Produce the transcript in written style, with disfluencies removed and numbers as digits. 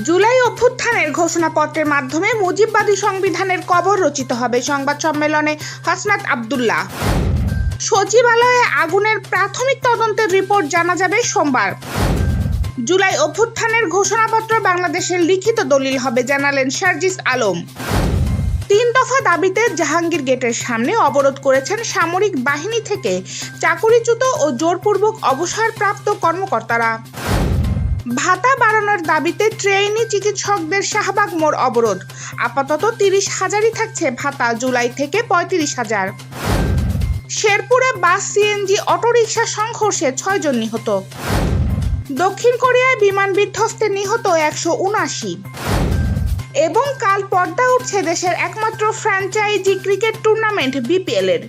জুলাই অভ্যুত্থানের ঘোষণাপত্রের মাধ্যমে মুজিববাদী সংবিধানের কবর রচিত হবে, সংবাদ সম্মেলনে হাসনাত আব্দুল্লাহ। সচিবালয়ে আগুনের প্রাথমিক তদন্তের রিপোর্ট জানা যাবে সোমবার। জুলাই অভ্যুত্থানের ঘোষণাপত্র বাংলাদেশের লিখিত দলিল হবে, জানালেন সার্জিস আলম। 3 দফা দাবিতে জাহাঙ্গীর গেটের সামনে অবরোধ করেছেন সামরিক বাহিনী থেকে চাকরিচ্যুত ও জোরপূর্বক অবসরপ্রাপ্ত কর্মকর্তারা। ভাতা বাড়ানোর দাবিতে ট্রেইনি চিকিৎসকদের শাহবাগ মোড় অবরোধ। আপাতত 30,000ই থাকছে ভাতা, জুলাই থেকে 35,000। শেরপুরে বাস সিএনজি অটোরিকশা সংঘর্ষে 6 জন নিহত। দক্ষিণ কোরিয়ায় বিমান বিধ্বস্তে নিহত 179। এবং কাল পর্দা উঠছে দেশের একমাত্র ফ্র্যাঞ্চাইজি ক্রিকেট টুর্নামেন্ট বিপিএল এর।